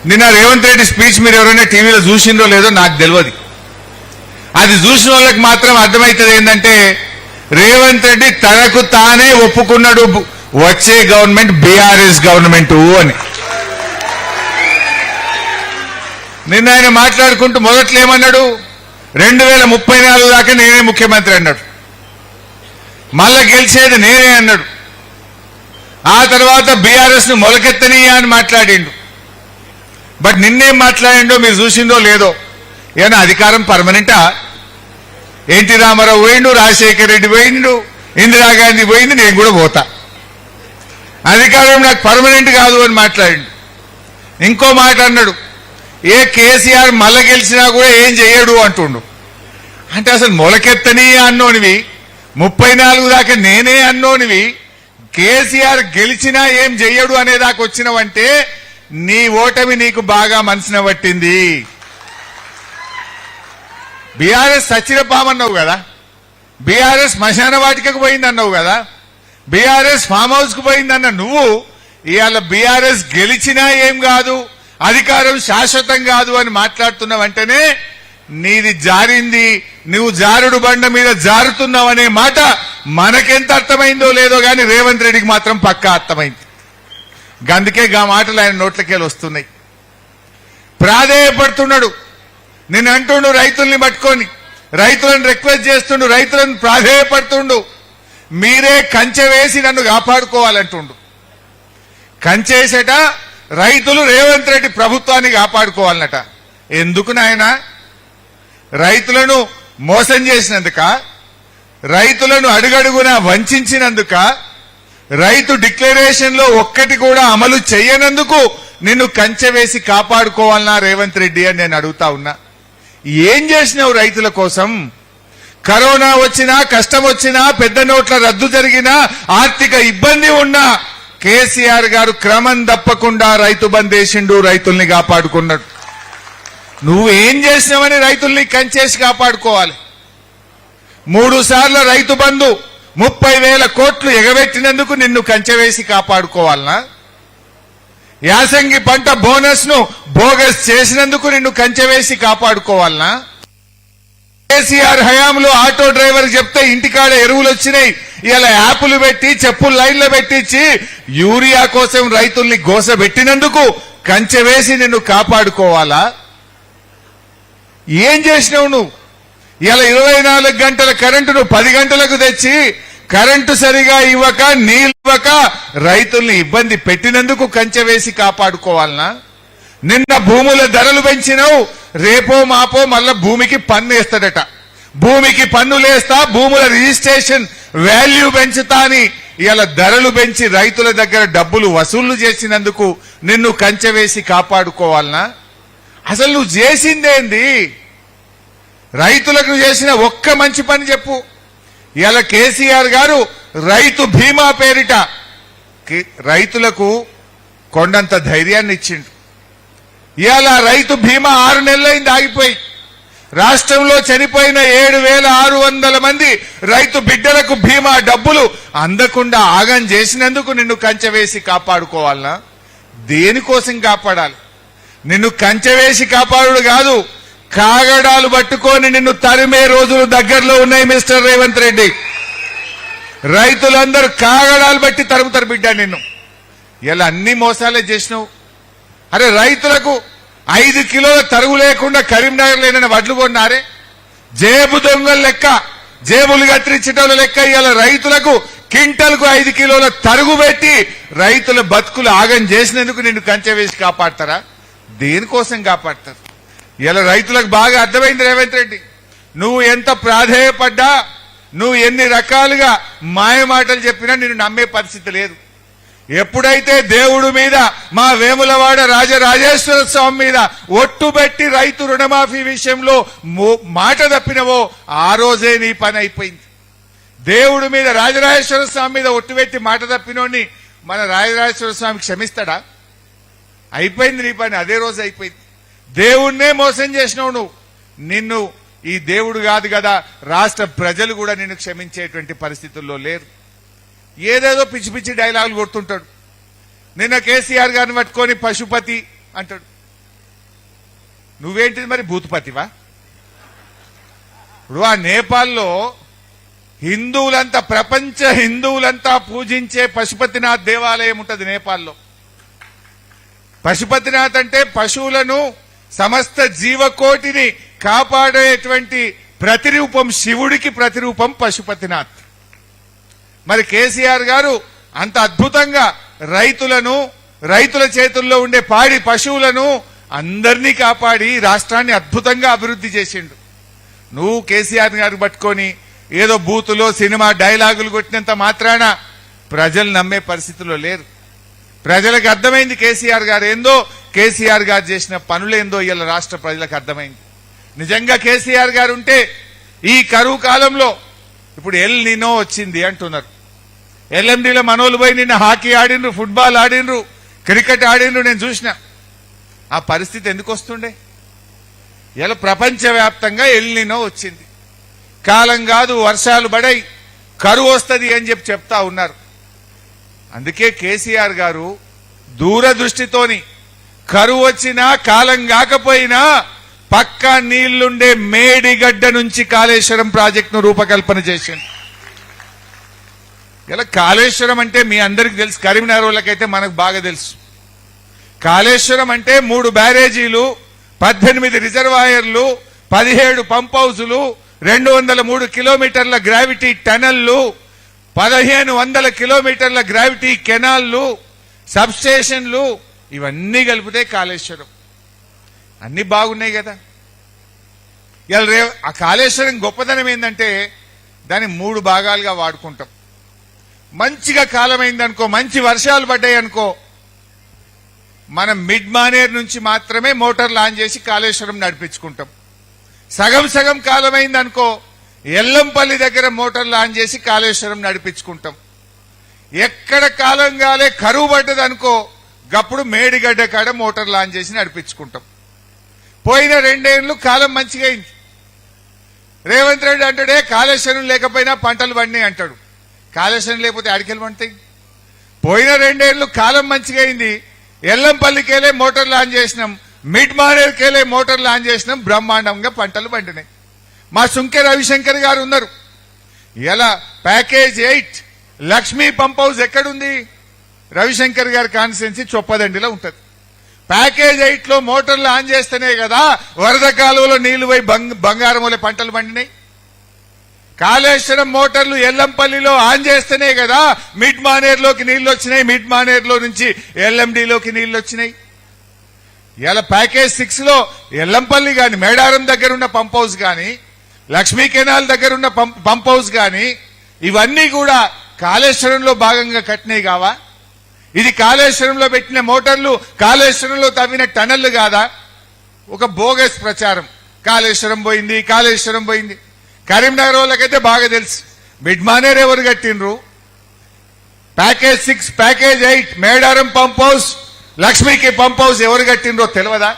నిన్న రేవంత్ రెడ్డి స్పీచ్ మీరు ఎవరైనా టీవీలో చూసిందో లేదో నాకు తెలియదు. అది చూసిన వాళ్ళకి మాత్రం అర్థమవుతుంది ఏంటంటే రేవంత్ రెడ్డి తనకు తానే ఒప్పుకున్నాడు వచ్చే గవర్నమెంట్ బీఆర్ఎస్ గవర్నమెంట్ అని. నిన్న ఆయన మాట్లాడుకుంటూ మొదట్లో ఏమన్నాడు, 2034 దాకా నేనే ముఖ్యమంత్రి అన్నాడు. మళ్ళా గెలిచేది నేనే అన్నాడు. ఆ తర్వాత బీఆర్ఎస్ ను మొలకెత్తనీయా అని మాట్లాడిండు. బట్ నిన్నేం మాట్లాడిండో మీరు చూసిందో లేదో. ఏమన్నా అధికారం పర్మనెంటా? ఎన్టీ రామారావు పోయిండు, రాజశేఖర రెడ్డి పోయిండు, ఇందిరాగాంధీ పోయింది, నేను కూడా పోతా. అధికారం నాకు పర్మనెంట్ కాదు అని మాట్లాడిండు. ఇంకో మాట అన్నాడు, ఏ కేసీఆర్ మళ్ళా గెలిచినా కూడా ఏం చెయ్యడు అంటుండు. అంటే అసలు మొలకెత్తని అన్నోనివి, 34 దాకా నేనే అన్నోనివి, కేసీఆర్ గెలిచినా ఏం చెయ్యడు అనేదాకా వచ్చినవంటే నీ ఓటమి నీకు బాగా మనసున పట్టింది. బీఆర్ఎస్ సచ్చిన పామన్నావు కదా, బీఆర్ఎస్ శ్మశాన వాటికకు పోయిందన్నావు కదా, బీఆర్ఎస్ ఫామ్ హౌస్ కు పోయిందన్న నువ్వు ఇవాళ బీఆర్ఎస్ గెలిచినా ఏం కాదు, అధికారం శాశ్వతం కాదు అని మాట్లాడుతున్న వెంటనే నీది జారింది, నువ్వు జారుడు బండ మీద జారుతున్నావు అనే మాట మనకెంత అర్థమైందో లేదో గాని రేవంత్ రెడ్డికి మాత్రం పక్కా అర్థమైంది. అందుకే గా మాటలు ఆయన నోట్లకెళ్ళి వస్తున్నాయి. ప్రాధేయపడుతున్నాడు, నేను అంటుండు రైతుల్ని పట్టుకొని, రైతులను రిక్వెస్ట్ చేస్తుండు, రైతులను ప్రాధేయపడుతుండు, మీరే కంచె వేసి నన్ను కాపాడుకోవాలంటుండు. కంచేసట రైతులు రేవంత్ రెడ్డి ప్రభుత్వాన్ని కాపాడుకోవాలన్నట. ఎందుకు నాయన? రైతులను మోసం చేసినందుక, రైతులను అడుగడుగునా వంచినందుక, రైతు డిక్లరేషన్ లో ఒక్కటి కూడా అమలు చేయనందుకు నిన్ను కంచె వేసి కాపాడుకోవాలన్నా రేవంత్ రెడ్డి అని నేను అడుగుతా ఉన్నా. ఏం చేసినావు రైతుల కోసం? కరోనా వచ్చినా, కష్టం వచ్చినా, పెద్ద నోట్ల రద్దు జరిగినా, ఆర్థిక ఇబ్బంది ఉన్నా కేసీఆర్ గారు క్రమం తప్పకుండా రైతు బంద్ వేసిండు, రైతుల్ని కాపాడుకున్నాడు. నువ్వేం చేసినావని రైతుల్ని కంచేసి కాపాడుకోవాలి? 3 సార్లు రైతు బంధు 30,000 కోట్లు ఎగబెట్టినందుకు నిన్ను కంచె వేసి కాపాడుకోవాలనా? యాసంగి పంట బోనస్ ను బోగస్ చేసినందుకు నిన్ను కంచె వేసి కాపాడుకోవాలనా? కేసీఆర్ హయాంలో ఆటో డ్రైవర్ చెప్తే ఇంటికాడ ఎరువులు వచ్చినాయి, ఇలా యాప్లు పెట్టి చెప్పులు లైన్లో పెట్టించి యూరియా కోసం రైతుల్ని గోసబెట్టినందుకు కంచె వేసి నిన్ను కాపాడుకోవాలా? ఏం చేసినావు నువ్వు? ఇలా 24 గంటల కరెంటును 10 గంటలకు తెచ్చి కరెంటు సరిగా ఇవ్వక, నీళ్ళు ఇవ్వక రైతుల్ని ఇబ్బంది పెట్టినందుకు కంచె వేసి కాపాడుకోవాలనా? నిన్న భూముల ధరలు పెంచినావు, రేపో మాపో మళ్ళా భూమికి పన్ను వేస్తాడట. భూమికి పన్నులేస్తా, భూముల రిజిస్ట్రేషన్ వాల్యూ పెంచుతా అని ఇలా ధరలు పెంచి రైతుల దగ్గర డబ్బులు వసూళ్లు చేసినందుకు నిన్ను కంచె వేసి కాపాడుకోవాలనా? అసలు నువ్వు చేసిందేంది? రైతులకు చేసిన ఒక్క మంచి పని చెప్పు. ఇలా కేసీఆర్ గారు రైతు బీమా పేరిట రైతులకు కొండంత ధైర్యాన్ని ఇచ్చిండు. ఇవాళ రైతు బీమా 6 నెలలైంది ఆగిపోయి. రాష్ట్రంలో చనిపోయిన 7,600 మంది రైతు బిడ్డలకు బీమా డబ్బులు అందకుండా ఆగం చేసినందుకు నిన్ను కంచె వేసి కాపాడుకోవాలనా? దేనికోసం కాపాడాలి? నిన్ను కంచె వేసి కాపాడు కాదు, కాగడాలు పట్టుకొని నిన్ను తరిమే రోజులు దగ్గరలో ఉన్నాయి మిస్టర్ రేవంత్ రెడ్డి. రైతులందరూ కాగడాలు బట్టి తరుముతారు బిడ్డ నిన్ను. ఇలా అన్ని మోసాలే చేసినావు. అరే రైతులకు 5 కిలోల తరుగు లేకుండా కరీంనగర్ లేనని వడ్లు కొన్నారే, జేబు దొంగల లెక్క, జేబులు కత్తిరించటం లెక్క ఇలా రైతులకు క్వింటల్కు 5 కిలోల తరుగు పెట్టి రైతుల బతుకులు ఆగం చేసినందుకు నిన్ను కంచె వేసి కాపాడతారా? దేనికోసం కాపాడతారు? ఇలా రైతులకు బాగా అర్థమైంది రేవంత్ రెడ్డి. నువ్వు ఎంత ప్రాధేయపడ్డా, నువ్వు ఎన్ని రకాలుగా మాయ మాటలు చెప్పినా నిన్ను నమ్మే పరిస్థితి లేదు. ఎప్పుడైతే దేవుడు మీద, మా వేములవాడ రాజరాజేశ్వర స్వామి మీద ఒట్టుబెట్టి రైతు రుణమాఫీ విషయంలో మాట తప్పినవో ఆ రోజే నీ పని అయిపోయింది. దేవుడి మీద, రాజరాజేశ్వర స్వామి మీద ఒట్టుబెట్టి మాట తప్పినోని మన రాజరాజేశ్వర స్వామి క్షమిస్తాడా? అయిపోయింది నీ పని, అదే రోజు అయిపోయింది. దేవుణ్ణే మోసం చేసినావు నువ్వు. నిన్ను ఈ దేవుడు కాదు కదా, రాష్ట్ర ప్రజలు కూడా నిన్ను క్షమించేటువంటి పరిస్థితుల్లో లేరు. ఏదేదో పిచ్చి పిచ్చి డైలాగులు కొడుతుంటాడు. నిన్న కేసీఆర్ గారిని పట్టుకొని పశుపతి అంటాడు. నువ్వేంటిది మరి భూతపతివా? ఇప్పుడు ఆ నేపాల్లో హిందువులంతా, ప్రపంచ హిందువులంతా పూజించే పశుపతినాథ్ దేవాలయం ఉంటుంది నేపాల్లో. పశుపతినాథ్ అంటే పశువులను, సమస్త జీవకోటిని కాపాడేటువంటి ప్రతిరూపం, శివుడికి ప్రతిరూపం పశుపతినాథ్. మరి కేసీఆర్ గారు అంత అద్భుతంగా రైతులను, రైతుల చేతుల్లో ఉండే పాడి పశువులను అందరినీ కాపాడి రాష్ట్రాన్ని అద్భుతంగా అభివృద్ధి చేసిండు. నువ్వు కేసీఆర్ గారు పట్టుకొని ఏదో బూతులో సినిమా డైలాగులు కొట్టినంత మాత్రాన ప్రజలు నమ్మే పరిస్థితిలో లేరు. ప్రజలకు అర్థమైంది కేసీఆర్ గారు ఏందో, కేసీఆర్ గారు చేసిన పనులేందో ఇలా రాష్ట్ర ప్రజలకు అర్థమైంది. నిజంగా కేసీఆర్ గారు ఉంటే ఈ కరువు కాలంలో, ఇప్పుడు ఎల్ నినో వచ్చింది అంటున్నారు, ఎల్ఎండిలో మనోళ్ళు పోయి నిన్న హాకీ ఆడినరు, ఫుట్బాల్ ఆడినరు, క్రికెట్ ఆడినరు, నేను చూసిన. ఆ పరిస్థితి ఎందుకు వస్తుండే? ఇలా ప్రపంచవ్యాప్తంగా ఎల్ నినో వచ్చింది. కాలం కాదు, వర్షాలు పడాయి, కరువు వస్తుంది అని చెప్తా ఉన్నారు. అందుకే కేసీఆర్ గారు దూరదృష్టితోని కరువు వచ్చినా, కాలం కాకపోయినా పక్కా నీళ్లుండే మేడిగడ్డ నుంచి కాళేశ్వరం ప్రాజెక్టును రూపకల్పన చేసింది. ఇలా కాళేశ్వరం అంటే మీ అందరికి తెలుసు, కరీంనగర్ వాళ్ళకైతే మనకు బాగా తెలుసు. కాళేశ్వరం అంటే 3 బ్యారేజీలు, 18 రిజర్వాయర్లు, 17 పంప్ హౌజులు, 203 కిలోమీటర్ల గ్రావిటీ టనల్లు, 1500 కిలోమీటర్ల గ్రావిటీ కెనాల్లు, సబ్స్టేషన్లు, ఇవన్నీ కలిపితే కాళేశ్వరం. అన్ని బాగున్నాయి కదా. ఇలా ఆ కాళేశ్వరం గొప్పదనం ఏంటంటే దాన్ని 3 భాగాలుగా వాడుకుంటాం. మంచిగా కాలమైందనుకో, మంచి వర్షాలు పడ్డాయి అనుకో, మనం మిడ్ మానేర్ నుంచి మాత్రమే మోటార్లు ఆన్ చేసి కాళేశ్వరం నడిపించుకుంటాం. సగం సగం కాలమైందనుకో, ఎల్లంపల్లి దగ్గర మోటార్లు ఆన్ చేసి కాళేశ్వరం నడిపించుకుంటాం. ఎక్కడ కాలం కాలే కరువు పడ్డదనుకో, గప్పుడు మేడిగడ్డ కాడ మోటార్లు ఆన్ చేసి నడిపించుకుంటాం. పోయిన 2 ఏళ్లు కాలం మంచిగా అయింది. రేవంత్ రెడ్డి అంటాడే కాళేశ్వరం లేకపోయినా పంటలు పండినాయి అంటాడు. కాళేశ్వరం లేకపోతే అడికెళ్ళి పండుతాయి. పోయిన 2 ఏళ్లు కాలం మంచిగా అయింది. ఎల్లంపల్లికెళ్ళే మోటార్లు ఆన్ చేసినాం, మిడ్ మానేర్కెళ్ళే మోటార్లు ఆన్ చేసినాం, బ్రహ్మాండంగా పంటలు పండినాయి. మా సుంకె రవిశంకర్ గారు ఉన్నారు. ఇలా ప్యాకేజ్ 8 లక్ష్మీ పంప్ హౌస్ ఎక్కడుంది? రవిశంకర్ గారి కాన్స్టిట్యున్సీ చొప్పదండిలో ఉంటది. ప్యాకేజ్ 8 లో మోటార్లు ఆన్ చేస్తేనే కదా వరద కాలువలో నీళ్లు పోయి బంగారం వలె పంటలు పండినాయి. కాళేశ్వరం మోటార్లు ఎల్లంపల్లిలో ఆన్ చేస్తేనే కదా మిడ్ మానేర్లోకి నీళ్లు వచ్చినాయి, మిడ్ మానేర్లో నుంచి ఎల్ఎండిలోకి నీళ్లు వచ్చినాయి. ఇలా ప్యాకేజ్ 6 లో ఎల్లంపల్లి గాని, మేడారం దగ్గర ఉన్న పంప్ హౌస్ గాని, లక్ష్మీ కెనాల్ దగ్గర ఉన్న పంప్ హౌస్ గాని, ఇవన్నీ కూడా కాళేశ్వరంలో భాగంగా కట్టినాయి కావా? ఇది కాళేశ్వరంలో పెట్టిన మోటార్లు, కాళేశ్వరంలో తవ్విన టనళ్లు కాదా? ఒక బోగస్ ప్రచారం. కాళేశ్వరం పోయింది, కాళేశ్వరం పోయింది. కరీంనగర్ వాళ్ళకైతే బాగా తెలుసు మిడ్ మానేర్ ఎవరు కట్టినరు. Package 6, package 8 Medaram pump house, లక్ష్మీకి పంప్ హౌస్ ఎవరు కట్టినరో తెలియదా?